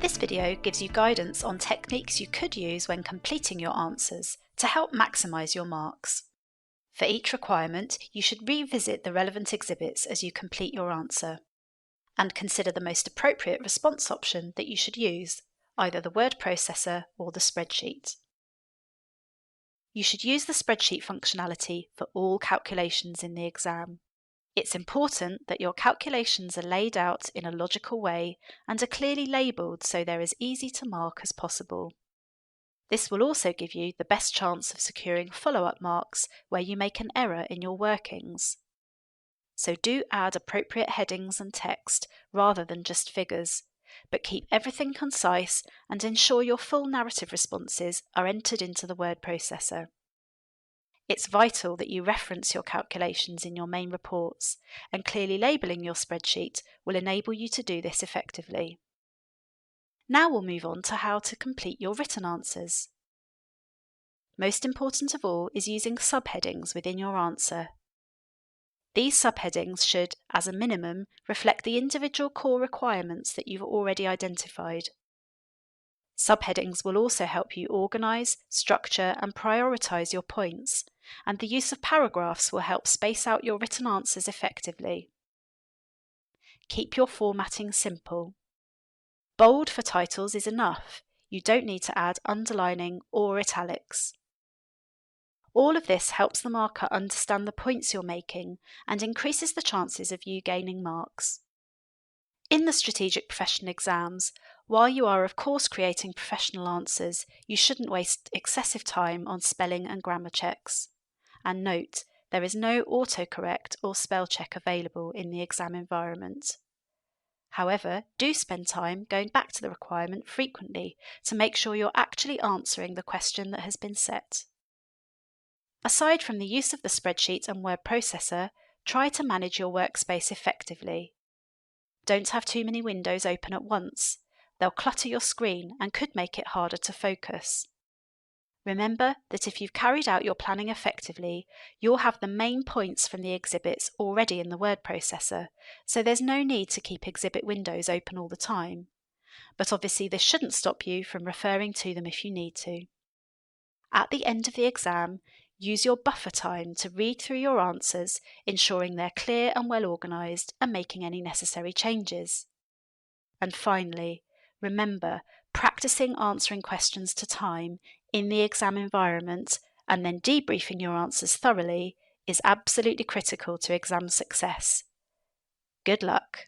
This video gives you guidance on techniques you could use when completing your answers to help maximise your marks. For each requirement, you should revisit the relevant exhibits as you complete your answer, and consider the most appropriate response option that you should use, either the word processor or the spreadsheet. You should use the spreadsheet functionality for all calculations in the exam. It's important that your calculations are laid out in a logical way and are clearly labelled so they're as easy to mark as possible. This will also give you the best chance of securing follow-up marks where you make an error in your workings. So do add appropriate headings and text rather than just figures, but keep everything concise and ensure your full narrative responses are entered into the word processor. It's vital that you reference your calculations in your main reports, and clearly labelling your spreadsheet will enable you to do this effectively. Now we'll move on to how to complete your written answers. Most important of all is using subheadings within your answer. These subheadings should, as a minimum, reflect the individual core requirements that you've already identified. Subheadings will also help you organise, structure and prioritise your points, and the use of paragraphs will help space out your written answers effectively. Keep your formatting simple. Bold for titles is enough. You don't need to add underlining or italics. All of this helps the marker understand the points you're making and increases the chances of you gaining marks. In the strategic profession exams, while you are of course creating professional answers, you shouldn't waste excessive time on spelling and grammar checks. And note, there is no autocorrect or spell check available in the exam environment. However, do spend time going back to the requirement frequently to make sure you're actually answering the question that has been set. Aside from the use of the spreadsheet and word processor, try to manage your workspace effectively. Don't have too many windows open at once. They'll clutter your screen and could make it harder to focus. Remember that if you've carried out your planning effectively, you'll have the main points from the exhibits already in the word processor, so there's no need to keep exhibit windows open all the time. But obviously this shouldn't stop you from referring to them if you need to. At the end of the exam, use your buffer time to read through your answers, ensuring they're clear and well organised and making any necessary changes. And finally, remember, practicing answering questions to time in the exam environment and then debriefing your answers thoroughly is absolutely critical to exam success. Good luck!